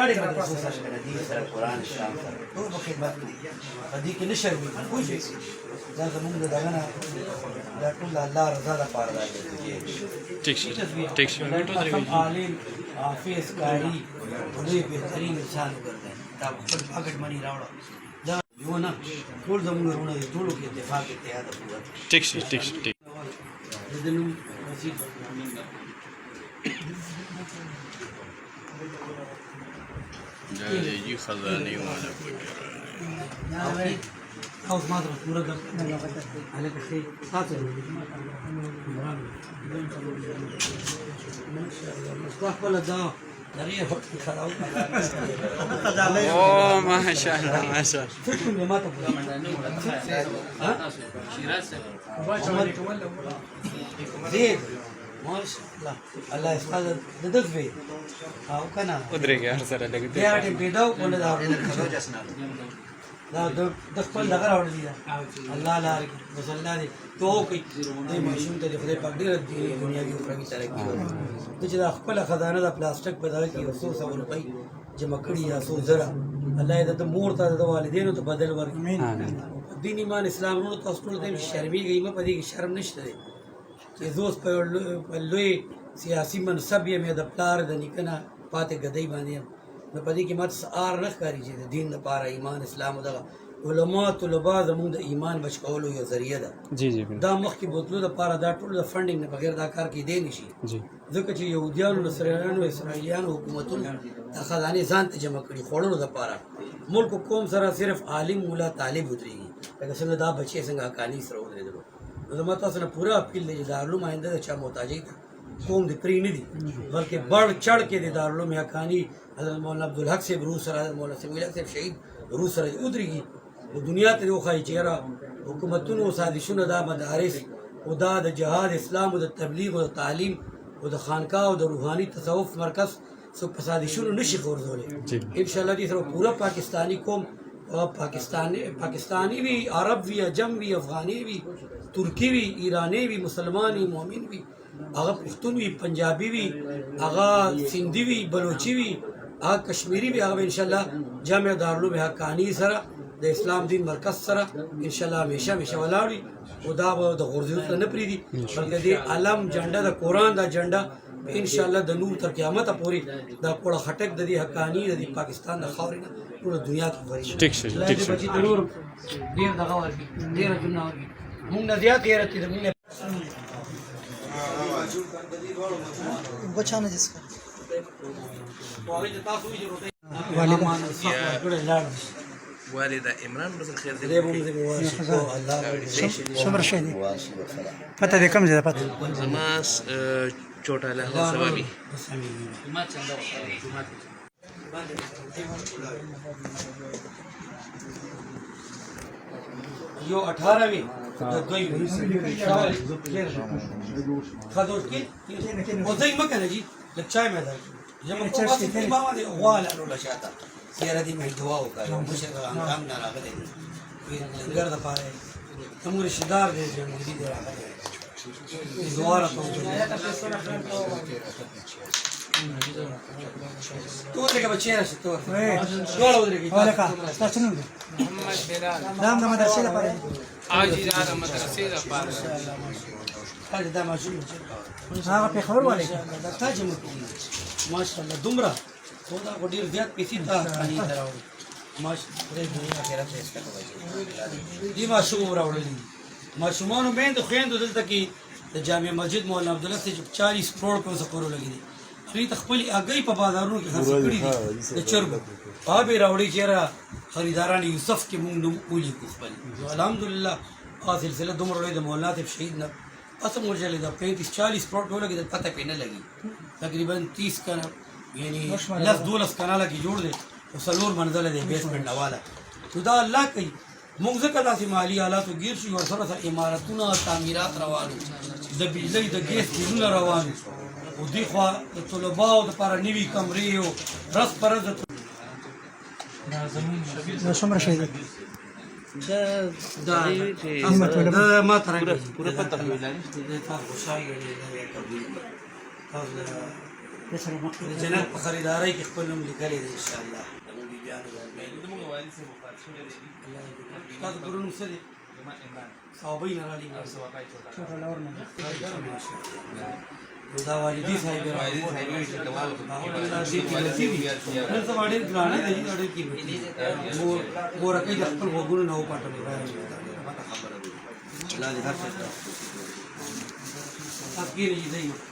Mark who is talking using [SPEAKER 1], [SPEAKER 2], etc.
[SPEAKER 1] ګڼې مدرسو سره کنه دین سره قرآن اسلام سره ټول په خدمت کې دي په دې کې نه شرمېږي پوه شوې دا زمونږ د دغه نه دا ټول د الله رضا دپاره دا
[SPEAKER 2] ټیک شي
[SPEAKER 1] عالم حافظ قاري لوی بهترین انسان وګرځي دا خپل پاکټ منی راوړه دا یو نه ټول زمونږ وروڼه دي ټولو کې اتفاق اتحاد پوره
[SPEAKER 2] ټیک شي
[SPEAKER 1] د نوم رسید
[SPEAKER 2] جی خزانه والا
[SPEAKER 1] اوس ما ته پوره ګټه هلکه ښې تاسو مصباح خپله دا دغې وخت کې خلاو
[SPEAKER 2] اوه ماشاءالله ماشاءالله
[SPEAKER 1] فکر ما ته زید ماشاءالله الله استاد د دغ وی او کنه
[SPEAKER 2] ودرېږه هر سره لګ
[SPEAKER 1] بیا ټیم پیدا کول دا د خپل دغه راوړل دي الله لاره کې بس الله دې تو کوي دې ماشوم ته خدای پاک ډېر دنیاوي او اخروی ترقي ورکړي چې دا خپل خزانه د پلاستیک په دغه کې 100 روپۍ جمع کړي یا 100 زره الله دې د مور ته د والدینو ته بدل ورکړي دین ایمان اسلام ورو تاسو ټول دې شرمېږئ مه په دې کې شرم نشته دی چې زوس په لوی سیاسي منصب یې مې د پلار د نیکه نه پاتې ګدۍ باندې یم نو په دې کې ماته سار نه ښکاري چې د دین لپاره ایمان اسلام او دغه علما طلبا زموږ د ایمان بچ کولو یو ذریعه ده دا مخکې بوتلو دپاره دا ټول د فنډینګ نه بغیر دا کار کیدی نشي ځکه چې یهودیانو نصرانیانو اسرائیلیانو حکومتونو دا خزانې ځان ته جمع کړي خوړلو دپاره ملک و قوم سره صرف عالم مولا طالب ودرېږي لکه څنګه دا بچې څنګه حقاني سره ودرېدلو نو زما تاسو نه پوره اپیل دی چې دارالعلوم آینده د چا محتاجۍ ته قوم دې پرې نه دي بلکې بڑھ چڑھ کے دې دارالعلوم حقاني حضرت مولانا عبدالحق صاحب روح سره مولانا سمیع الحق صاحب شهید روح سره ودرېږي نو دنیا ته دې وښایي چې یاره حکومتونو او سازشونو دا مدارس او دا د جهاد اسلام او د تبلیغ او د تعلیم او د خانقاه او د روحاني تصوف مرکز څوک په سازشونو نشي غورځولی انشاءالله دې سره پوره پاکستاني قوم پاکستانی وي عرب وي عجم وي افغاني وي ترکی وي ایرانی وي مسلمان وي مؤمن وي هغه پښتون وي پنجابي وي هغه سندي وي بلوچي وي هغه کشمیری وي هغه انشاءالله جامع دارالعلوم حقاني سره د اسلام دین مرکز سره انشاءالله همیشه ولاړ وي او دا به د غورځېدو ته نه پرېږدي بلکې د علم جنډه د قرآن دا جنډه انشاءالله د نور تر قیامته پورې دا کوړه خټک د دې حقاني د دې پاکستان د خاورې نه ټوله دنیا کې خپرېږي بچي ضرور ډېر دغه ورکړي ډېره جمله ورکړي موږ نه زیات غیرت دي موږ
[SPEAKER 3] बचाना जिसका
[SPEAKER 2] والدة إمران بس الخير
[SPEAKER 3] شمر شهدي पता दे कम ज्यादा पता
[SPEAKER 2] زماس छोटा له سبابي
[SPEAKER 1] यो 18 में دوی خدوش کې او ځای مکه نه جی لچای مې دا یم په واسطه کې بابا دی والا نو لشاته سیاره دې مې دعا وکړه مشه هنګام نه راغلی ګرځ پاره تمور شدار دې دې دې راغلی دعا راته تو دې کې بچی راشه تو ډول ودرېږي
[SPEAKER 3] ولکه تاسو نو
[SPEAKER 4] محمد بلال
[SPEAKER 3] نام د مدرسې لپاره
[SPEAKER 4] حاجی دا مدرسې لپاره
[SPEAKER 1] حاجی دا ماشوم
[SPEAKER 3] هغه په خبر والے
[SPEAKER 1] دا تاج ماشاءالله دومره خدا کو ډیر زیات پیسې ته کانی دراوړي ماشاءالله دنیا کې راځي استه کوي دی ماشوم راوړل ماشومانو باندې خويندو دلته کې د جامع مسجد مولانا عبدالله سے 40 کروڑ په سکورو لګي دي خري تخپل اگې په بازارونو کې خرڅ کړي دي د چرګ پابې راوړي چې را خریداران یوسف کې مونږ نوم ولي خپل الحمدلله خاص سلسله دومره لوی د مولانا ته شهید نه اسم ورجلې دا 35 40 کروڑ لګي د پته پې نه لګي تقریبا 30 کنه یعنی 10 کنه لګي جوړ دي او سلور منزل دی بیسمنټ حواله تو دا الله کوي موږ ځکه داسې مالی حالاتو ګیر شو او سره سره عمارتونه تعمیرات روانو د بجلی د ګیس بیلونه روانو او دی خوا د طلباو دپاره نوي کمرې او ورځ په ورځ
[SPEAKER 3] دا څومره شهید
[SPEAKER 1] دا ما ته راکړي پوره پته ویل جنت په خریدارۍ کې خپل نوم لیکلی دی انشاءالله تاسو پرون څه دي صحابۍ نه رالیږي دا والدي صاحب نن سبا ډېر ګرانې دی ډېر قیمتي دي مورکۍ د خپل غوږونو نه وپاټلې تاسو کې نه دی